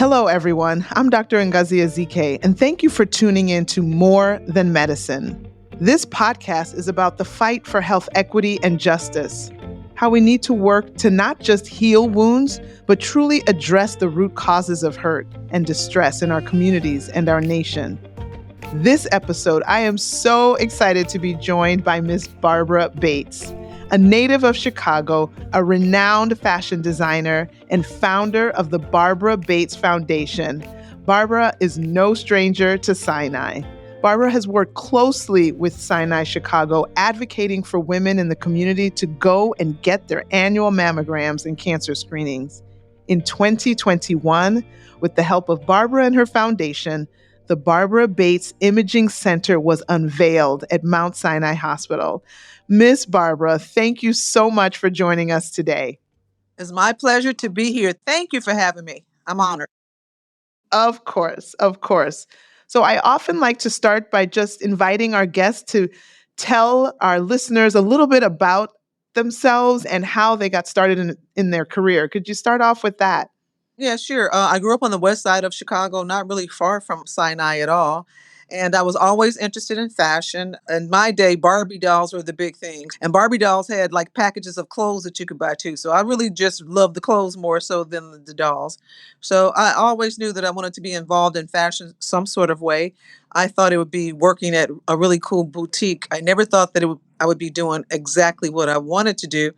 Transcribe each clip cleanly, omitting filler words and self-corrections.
Hello, everyone. I'm Dr. Ngozi Ezike, and thank you for tuning in to More Than Medicine. This podcast is about the fight for health equity and justice, how we need to work to not just heal wounds, but truly address the root causes of hurt and distress in our communities and our nation. This episode, I am so excited to be joined by Miss Barbara Bates, a native of Chicago, a renowned fashion designer, and founder of the Barbara Bates Foundation. Barbara is no stranger to Sinai. Barbara has worked closely with Sinai Chicago, advocating for women in the community to go and get their annual mammograms and cancer screenings. In 2021, with the help of Barbara and her foundation, the Barbara Bates Imaging Center was unveiled at Mount Sinai Hospital. Miss Barbara, thank you so much for joining us today. It's my pleasure to be here. Thank you for having me. I'm honored. Of course, of course. So I often like to start by just inviting our guests to tell our listeners a little bit about themselves and how they got started in their career. Could you start off with that? Yeah, sure. I grew up on the west side of Chicago, not really far from Sinai at all. And I was always interested in fashion. In my day, Barbie dolls were the big things. And Barbie dolls had like packages of clothes that you could buy too. So I really just loved the clothes more so than the dolls. So I always knew that I wanted to be involved in fashion some sort of way. I thought it would be working at a really cool boutique. I never thought that I would be doing exactly what I wanted to do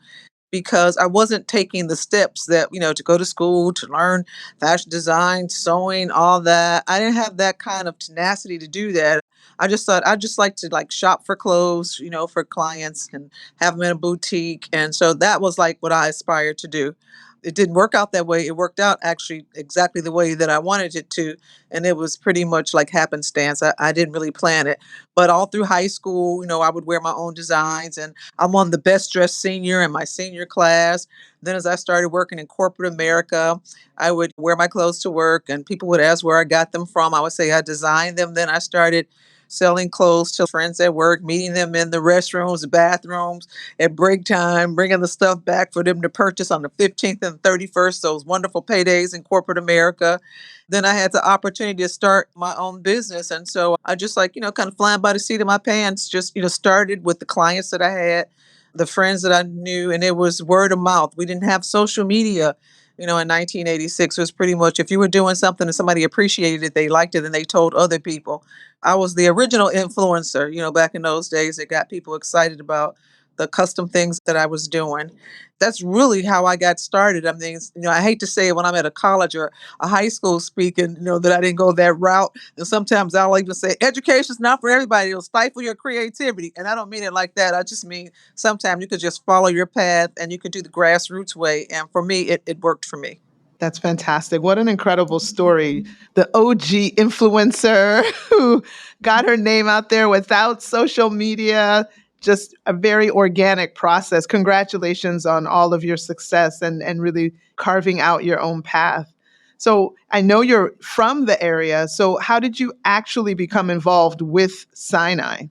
because I wasn't taking the steps that, to go to school, to learn fashion design, sewing, all that. I didn't have that kind of tenacity to do that. I just thought I'd just like to like shop for clothes, for clients and have them in a boutique. And so that was like what I aspired to do. It didn't work out that way. It worked out actually exactly the way that I wanted it to. And it was pretty much like happenstance. I didn't really plan it. But all through high school, I would wear my own designs and I'm on the best dressed senior in my senior class. Then, as I started working in corporate America, I would wear my clothes to work, and people would ask where I got them from. I would say I designed them. Then I started selling clothes to friends at work, meeting them in the restrooms, the bathrooms, at break time, bringing the stuff back for them to purchase on the 15th and 31st, those wonderful paydays in corporate America. Then I had the opportunity to start my own business. And so I just like, kind of flying by the seat of my pants, just, started with the clients that I had, the friends that I knew, and it was word of mouth. We didn't have social media. In 1986, it was pretty much if you were doing something and somebody appreciated it, they liked it, and they told other people. I was the original influencer, back in those days that got people excited about the custom things that I was doing. That's really how I got started. I mean, I hate to say it when I'm at a college or a high school speaking, that I didn't go that route. And sometimes I'll even say, education's not for everybody. It'll stifle your creativity. And I don't mean it like that. I just mean sometimes you could just follow your path and you could do the grassroots way. And for me, it worked for me. That's fantastic. What an incredible story. The OG influencer who got her name out there without social media, just a very organic process. Congratulations on all of your success and really carving out your own path. So I know you're from the area. So how did you actually become involved with Sinai?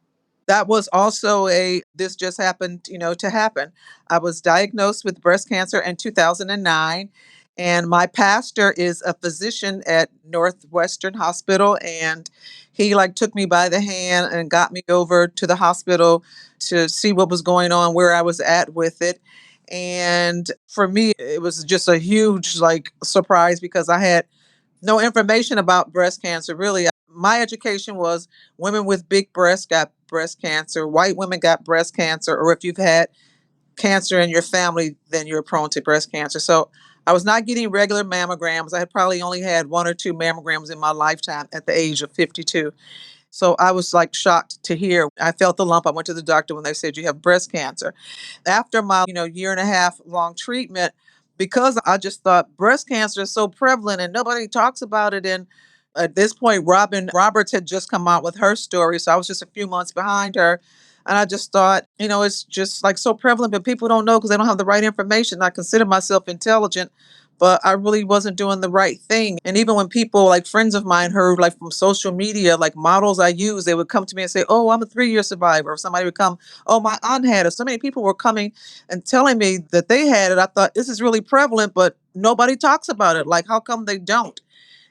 That was also this just happened, to happen. I was diagnosed with breast cancer in 2009, and my pastor is a physician at Northwestern Hospital, and he like took me by the hand and got me over to the hospital to see what was going on, where I was at with it. And for me, it was just a huge like surprise because I had no information about breast cancer really. My education was women with big breasts got breast cancer, white women got breast cancer, or if you've had cancer in your family, then you're prone to breast cancer. So I was not getting regular mammograms. I had probably only had one or two mammograms in my lifetime at the age of 52. So I was like shocked to hear. I felt the lump. I went to the doctor when they said you have breast cancer. After my, year and a half long treatment, because I just thought breast cancer is so prevalent and nobody talks about it. And at this point, Robin Roberts had just come out with her story. So I was just a few months behind her. And I just thought, it's just like so prevalent, but people don't know because they don't have the right information. I consider myself intelligent, but I really wasn't doing the right thing. And even when people, like friends of mine, heard like from social media, like models I use, they would come to me and say, "Oh, I'm a 3-year survivor." Or somebody would come, "Oh, my aunt had it." So many people were coming and telling me that they had it. I thought this is really prevalent, but nobody talks about it. Like, how come they don't?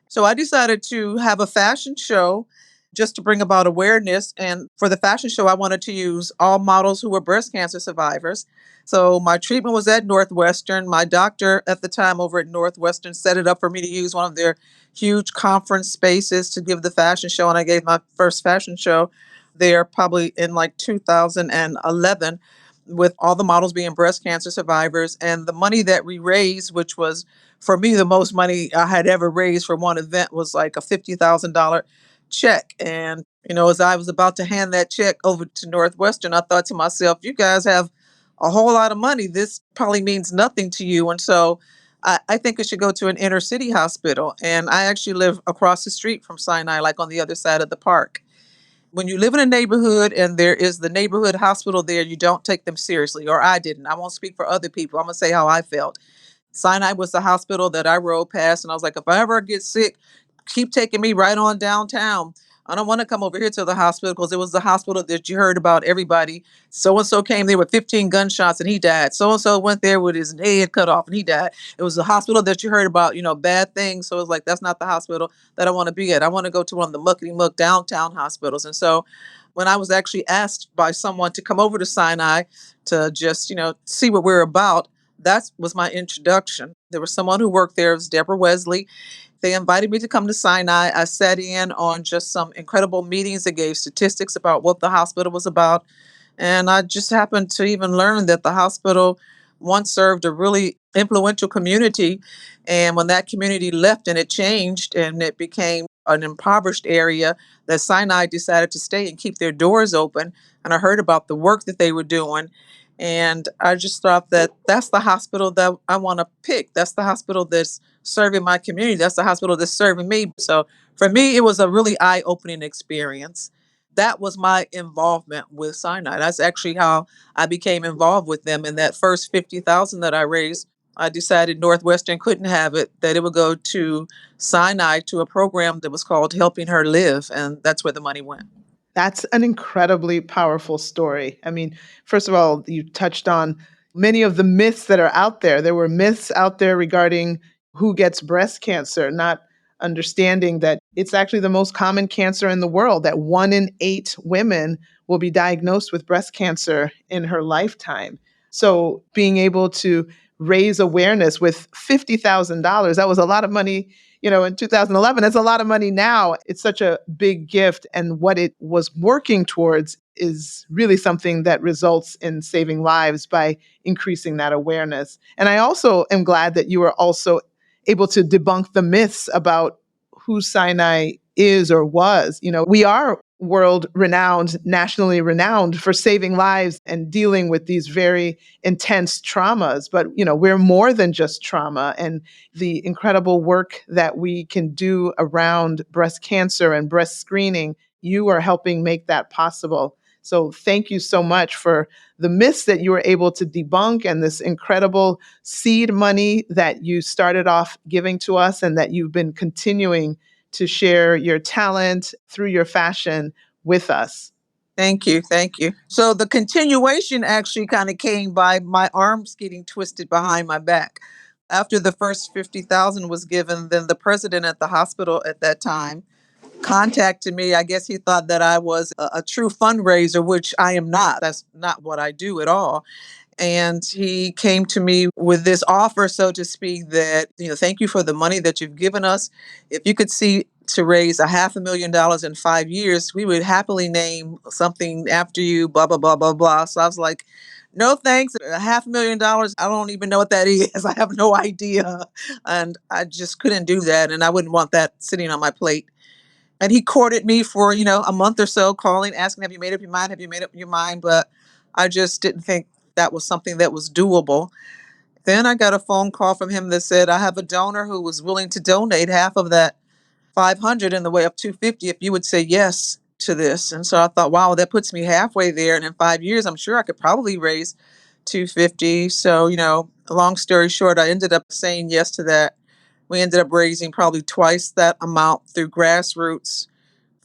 So I decided to have a fashion show just to bring about awareness. And for the fashion show, I wanted to use all models who were breast cancer survivors. So my treatment was at Northwestern. My doctor at the time over at Northwestern set it up for me to use one of their huge conference spaces to give the fashion show. And I gave my first fashion show there probably in like 2011 with all the models being breast cancer survivors. And the money that we raised, which was for me, the most money I had ever raised for one event was like a $50,000 check. And, as I was about to hand that check over to Northwestern, I thought to myself, you guys have a whole lot of money. This probably means nothing to you. And so I think it should go to an inner city hospital. And I actually live across the street from Sinai, like on the other side of the park. When you live in a neighborhood and there is the neighborhood hospital there, you don't take them seriously, or I didn't. I won't speak for other people. I'm going to say how I felt. Sinai was the hospital that I rode past, and I was like, if I ever get sick, keep taking me right on downtown. I don't want to come over here to the hospital because it was the hospital that you heard about everybody. So and so came there with 15 gunshots and he died. So and so went there with his head cut off and he died. It was the hospital that you heard about, bad things. So it's like, that's not the hospital that I want to be at. I want to go to one of the muckety muck downtown hospitals. And so when I was actually asked by someone to come over to Sinai to just, see what we're about, that was my introduction. There was someone who worked there, it was Deborah Wesley. They invited me to come to Sinai. I sat in on just some incredible meetings that gave statistics about what the hospital was about. And I just happened to even learn that the hospital once served a really influential community. And when that community left and it changed and it became an impoverished area, that Sinai decided to stay and keep their doors open. And I heard about the work that they were doing. And I just thought that that's the hospital that I want to pick. That's the hospital that's serving my community. That's the hospital that's serving me. So for me, it was a really eye opening experience. That was my involvement with Sinai. That's actually how I became involved with them. And that first 50,000 that I raised, I decided Northwestern couldn't have it, that it would go to Sinai to a program that was called Helping Her Live. And that's where the money went. That's an incredibly powerful story. I mean, first of all, you touched on many of the myths that are out there. There were myths out there regarding who gets breast cancer, not understanding that it's actually the most common cancer in the world, that 1 in 8 women will be diagnosed with breast cancer in her lifetime. So being able to raise awareness with $50,000, that was a lot of money in 2011. It's a lot of money now. It's such a big gift. And what it was working towards is really something that results in saving lives by increasing that awareness. And I also am glad that you were also able to debunk the myths about who Sinai is or was. We are world renowned, nationally renowned for saving lives and dealing with these very intense traumas. But, we're more than just trauma. And the incredible work that we can do around breast cancer and breast screening, you are helping make that possible. So thank you so much for the myths that you were able to debunk and this incredible seed money that you started off giving to us and that you've been continuing to share your talent through your fashion with us. Thank you. Thank you. So the continuation actually kind of came by my arms getting twisted behind my back. After the first 50,000 was given, then the president at the hospital at that time contacted me. I guess he thought that I was a true fundraiser, which I am not. That's not what I do at all. And he came to me with this offer, so to speak, that, thank you for the money that you've given us. If you could see to raise $500,000 in 5 years, we would happily name something after you, blah, blah, blah, blah, blah. So I was like, no thanks. $500,000, I don't even know what that is. I have no idea. And I just couldn't do that. And I wouldn't want that sitting on my plate. And he courted me for, a month or so, calling, asking, have you made up your mind? Have you made up your mind? But I just didn't think that was something that was doable. Then I got a phone call from him that said, I have a donor who was willing to donate half of that 500 in the way of 250 if you would say yes to this. And so I thought, wow, that puts me halfway there. And in 5 years, I'm sure I could probably raise 250. So, long story short, I ended up saying yes to that. We ended up raising probably twice that amount through grassroots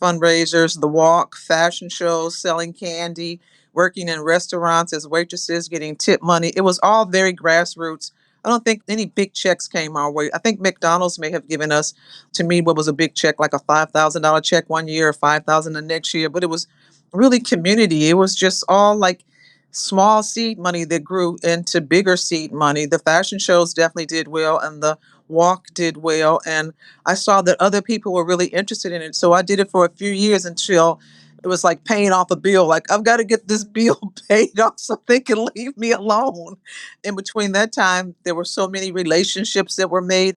fundraisers, the walk, fashion shows, selling candy, working in restaurants as waitresses, getting tip money. It was all very grassroots, I don't think any big checks came our way. I think McDonald's may have given us, to me, what was a big check, like a $5,000 check one year or 5,000 the next year. But it was really community. It was just all like small seed money that grew into bigger seed money. The fashion shows definitely did well, and the walk did well. And I saw that other people were really interested in it. So I did it for a few years until it was like paying off a bill. Like, I've got to get this bill paid off so they can leave me alone. In between that time, there were so many relationships that were made.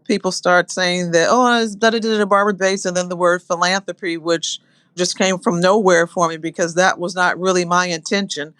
People start saying that, oh, it's da da da da Barbara Bates, and then the word philanthropy, which just came from nowhere for me because that was not really my intention.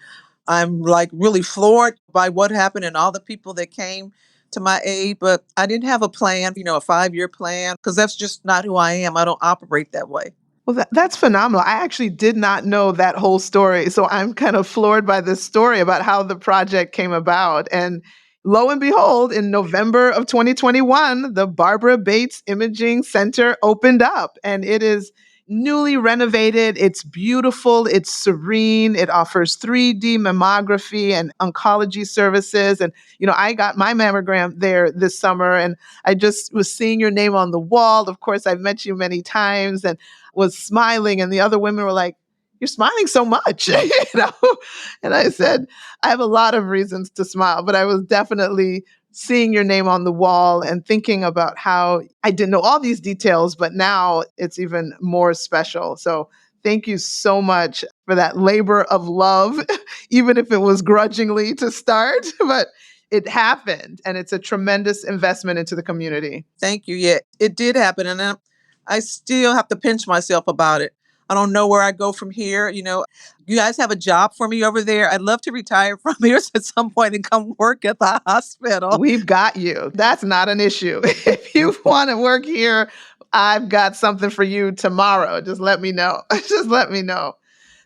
I'm like really floored by what happened and all the people that came to my aid, but I didn't have a plan, a 5-year plan, because that's just not who I am. I don't operate that way. Well, that's phenomenal. I actually did not know that whole story. So I'm kind of floored by this story about how the project came about. And lo and behold, in November of 2021, the Barbara Bates Imaging Center opened up and it is newly renovated. It's beautiful, it's serene, it offers 3D mammography and oncology services. And, I got my mammogram there this summer and I just was seeing your name on the wall. Of course, I've met you many times. And was smiling, and the other women were like, "You're smiling so much," And I said, "I have a lot of reasons to smile, but I was definitely seeing your name on the wall and thinking about how I didn't know all these details, but now it's even more special." So thank you so much for that labor of love, even if it was grudgingly to start, but it happened, and it's a tremendous investment into the community. Thank you. Yeah, it did happen. And I still have to pinch myself about it. I don't know where I go from here. You guys have a job for me over there. I'd love to retire from here at some point and come work at the hospital. We've got you. That's not an issue. If you want to work here, I've got something for you tomorrow. Just let me know. Just let me know.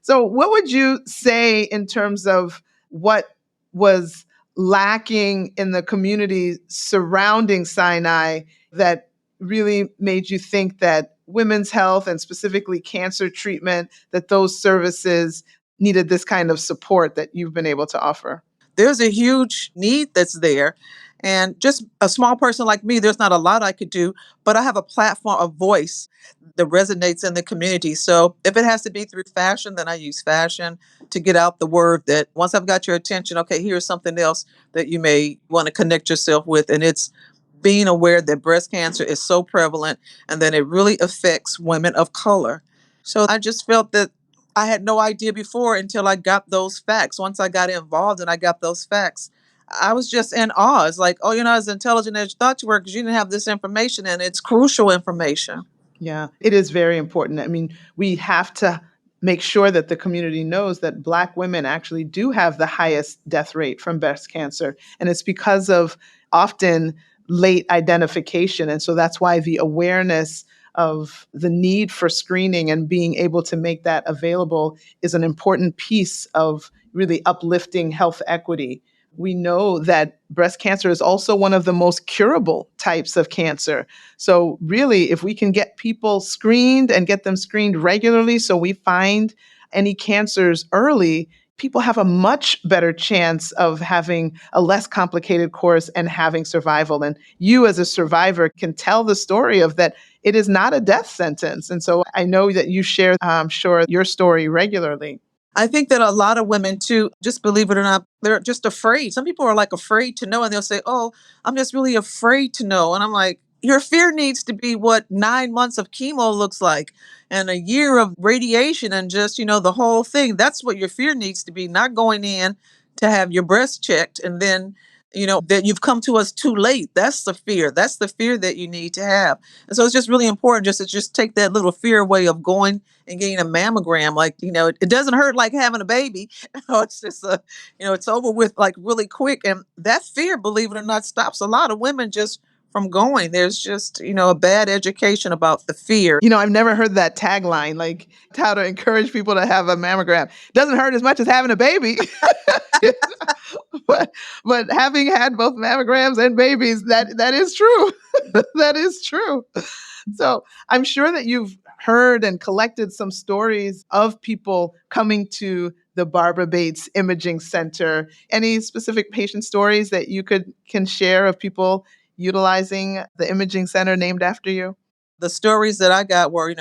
So, what would you say in terms of what was lacking in the community surrounding Sinai that really made you think that women's health and specifically cancer treatment, that those services needed this kind of support that you've been able to offer? There's a huge need that's there. And just a small person like me, there's not a lot I could do, but I have a platform, a voice that resonates in the community. So if it has to be through fashion, then I use fashion to get out the word that once I've got your attention, okay, here's something else that you may want to connect yourself with. And it's being aware that breast cancer is so prevalent and that it really affects women of color. So I just felt that I had no idea before until I got those facts. Once I got involved and I got those facts, I was just in awe. It's like, oh, you're not as intelligent as you thought you were because you didn't have this information, and it's crucial information. Yeah, it is very important. I mean, we have to make sure that the community knows that Black women actually do have the highest death rate from breast cancer. And it's because of often late identification. And so that's why the awareness of the need for screening and being able to make that available is an important piece of really uplifting health equity. We know that breast cancer is also one of the most curable types of cancer. So, really, if we can get people screened and get them screened regularly so we find any cancers early, people have a much better chance of having a less complicated course and having survival. And you, as a survivor, can tell the story of that it is not a death sentence. And so I know that you share, I'm sure, your story regularly. I think that a lot of women too, just believe it or not, they're just afraid. Some people are like afraid to know, and they'll say, "Oh, I'm just really afraid to know." And I'm like, your fear needs to be what 9 months of chemo looks like, and a year of radiation, and just the whole thing. That's what your fear needs to be, not going in to have your breast checked, and then that you've come to us too late. That's the fear. That's the fear that you need to have. And so it's just really important just to just take that little fear away of going and getting a mammogram. Like, it doesn't hurt like having a baby. It's just it's over with like really quick. And that fear, believe it or not, stops a lot of women just from going. There's just, a bad education about the fear. I've never heard that tagline, like how to encourage people to have a mammogram. Doesn't hurt as much as having a baby. but but having had both mammograms and babies, that is true. That is true. So I'm sure that you've heard and collected some stories of people coming to the Barbara Bates Imaging Center. Any specific patient stories that you can share of people utilizing the imaging center named after you? The stories that I got were,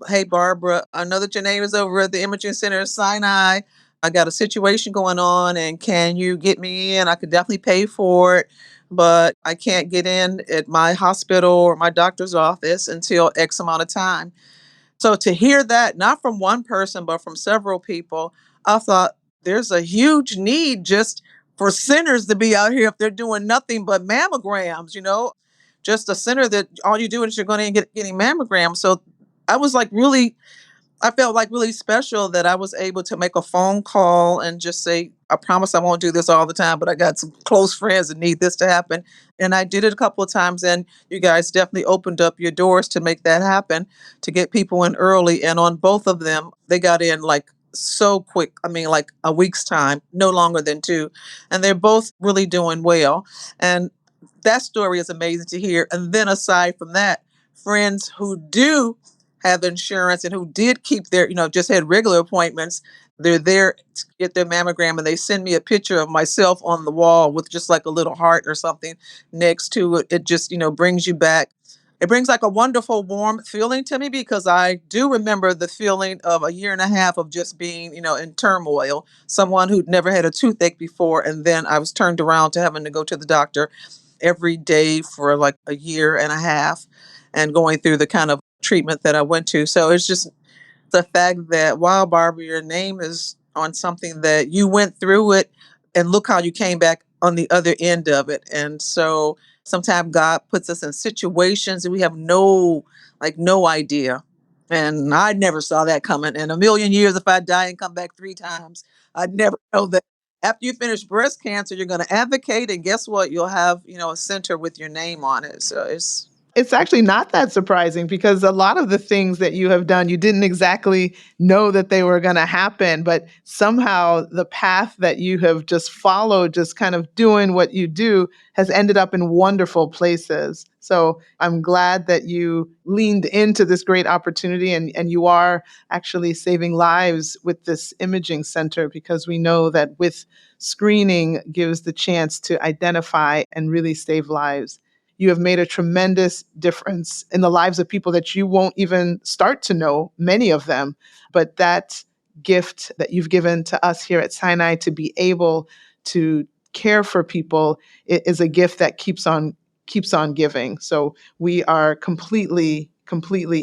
hey, Barbara, I know that your name is over at the Imaging Center at Sinai. I got a situation going on, and can you get me in? I could definitely pay for it, but I can't get in at my hospital or my doctor's office until X amount of time. So to hear that, not from one person, but from several people, I thought there's a huge need just for centers to be out here if they're doing nothing but mammograms, just a center that all you do is you're going to get getting mammograms. So I was like really I felt like really special that I was able to make a phone call and just say, I promise I won't do this all the time, but I got some close friends that need this to happen. And I did it a couple of times, and you guys definitely opened up your doors to make that happen, to get people in early. And on both of them, they got in like so quick. I mean, like a week's time, no longer than two. And they're both really doing well. And that story is amazing to hear. And then aside from that, friends who do have insurance and who did keep their, just had regular appointments, they're there to get their mammogram and they send me a picture of myself on the wall with just like a little heart or something next to it. It just, brings you back. It brings like a wonderful warm feeling to me because I do remember the feeling of a year and a half of just being, in turmoil, someone who'd never had a toothache before. And then I was turned around to having to go to the doctor every day for like a year and a half and going through the kind of treatment that I went to. So it's just the fact that, wow, Barbara, your name is on something that you went through it and look how you came back on the other end of it. And so sometimes God puts us in situations that we have no idea. And I never saw that coming. In a million years, if I die and come back 3 times, I'd never know that after you finish breast cancer, you're going to advocate. And guess what? You'll have, a center with your name on it. So It's actually not that surprising because a lot of the things that you have done, you didn't exactly know that they were going to happen, but somehow the path that you have just followed, just kind of doing what you do, has ended up in wonderful places. So I'm glad that you leaned into this great opportunity and you are actually saving lives with this imaging center because we know that with screening gives the chance to identify and really save lives. You have made a tremendous difference in the lives of people that you won't even start to know, many of them. But that gift that you've given to us here at Sinai to be able to care for people is a gift that keeps on giving. So we are completely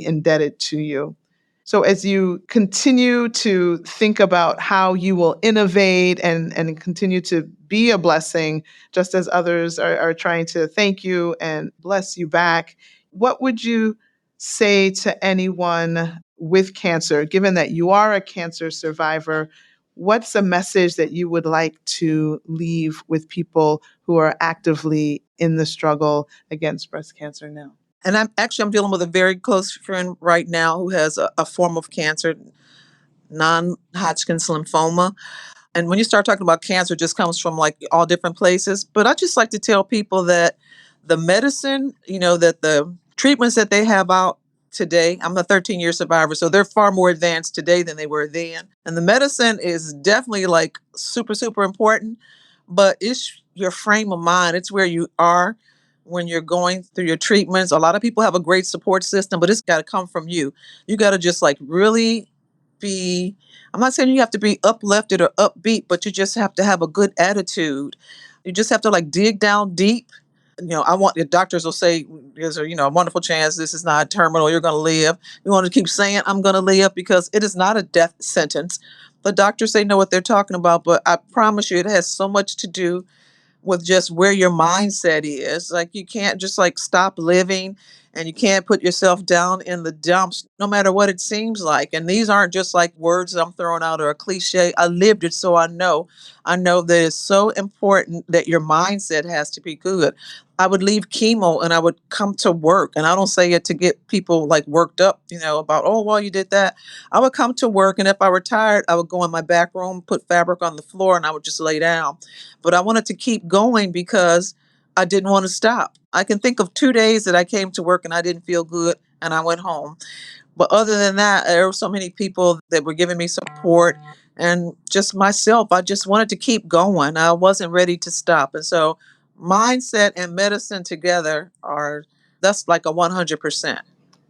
indebted to you. So as you continue to think about how you will innovate and continue to be a blessing, just as others are trying to thank you and bless you back, what would you say to anyone with cancer, given that you are a cancer survivor? What's a message that you would like to leave with people who are actively in the struggle against breast cancer now? and I'm dealing with a very close friend right now who has a form of cancer, non-Hodgkin's lymphoma. And when you start talking about cancer, it just comes from like all different places. But I just like to tell people that the medicine, that the treatments that they have out today, I'm a 13-year survivor, so they're far more advanced today than they were then. And the medicine is definitely like super, super important, but it's your frame of mind. It's where you are when you're going through your treatments. A lot of people have a great support system, but it's got to come from you. You got to just like really be, I'm not saying you have to be uplifted or upbeat, but you just have to have a good attitude. You just have to like dig down deep. I want the doctors will say there's a wonderful chance this is not terminal. You're going to live. You want to keep saying I'm going to live because it is not a death sentence. The doctors they know what they're talking about, but I promise you, it has so much to do with just where your mindset is. Like you can't just like stop living and you can't put yourself down in the dumps no matter what it seems like. And these aren't just like words that I'm throwing out or a cliche. I lived it so I know. I know that it's so important that your mindset has to be good. I would leave chemo and I would come to work. And I don't say it to get people like worked up, about, oh, well, you did that. I would come to work and if I were tired, I would go in my back room, put fabric on the floor, and I would just lay down. But I wanted to keep going because I didn't want to stop. I can think of 2 days that I came to work and I didn't feel good and I went home. But other than that, there were so many people that were giving me support and just myself. I just wanted to keep going. I wasn't ready to stop. And so mindset and medicine together that's like a 100%.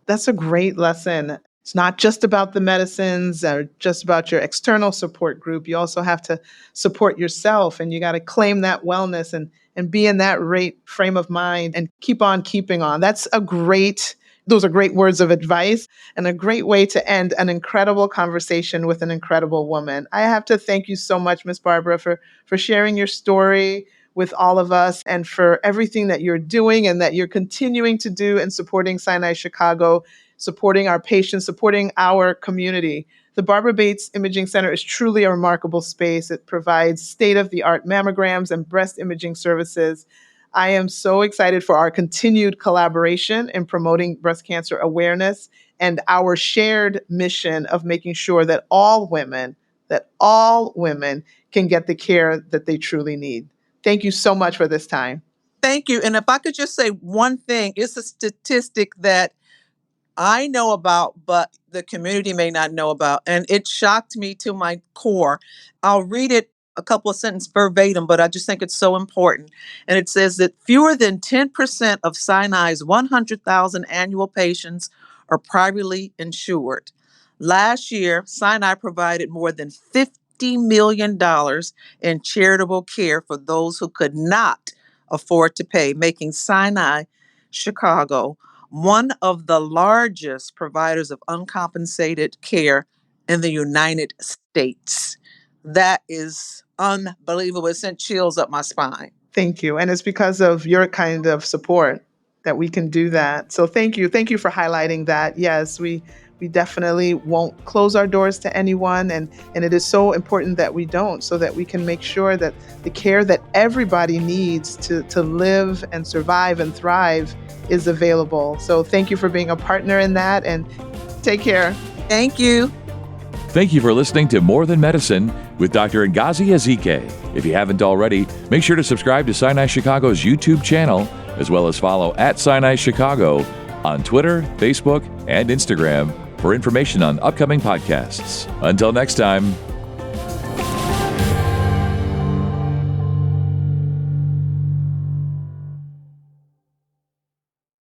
That's a great lesson. It's not just about the medicines or just about your external support group. You also have to support yourself, and you got to claim that wellness and be in that right frame of mind and keep on keeping on. Those are great words of advice and a great way to end an incredible conversation with an incredible woman. I have to thank you so much, Miss Barbara, for sharing your story with all of us and for everything that you're doing and that you're continuing to do in supporting Sinai Chicago, supporting our patients, supporting our community. The Barbara Bates Imaging Center is truly a remarkable space. It provides state-of-the-art mammograms and breast imaging services. I am so excited for our continued collaboration in promoting breast cancer awareness and our shared mission of making sure that all women can get the care that they truly need. Thank you so much for this time. Thank you. And if I could just say one thing, it's a statistic that I know about, but the community may not know about. And it shocked me to my core. I'll read it a couple of sentences verbatim, but I just think it's so important. And it says that fewer than 10% of Sinai's 100,000 annual patients are privately insured. Last year, Sinai provided more than $50 million in charitable care for those who could not afford to pay, making Sinai Chicago one of the largest providers of uncompensated care in the United States. That is unbelievable. It sent chills up my spine. Thank you. And it's because of your kind of support that we can do that. So thank you. Thank you for highlighting that. Yes, we definitely won't close our doors to anyone. And it is so important that we don't, so that we can make sure that the care that everybody needs to live and survive and thrive is available. So thank you for being a partner in that, and take care. Thank you. Thank you for listening to More Than Medicine with Dr. Ngozi Ezike. If you haven't already, make sure to subscribe to Sinai Chicago's YouTube channel, as well as follow @Sinai Chicago on Twitter, Facebook, and Instagram for information on upcoming podcasts. Until next time,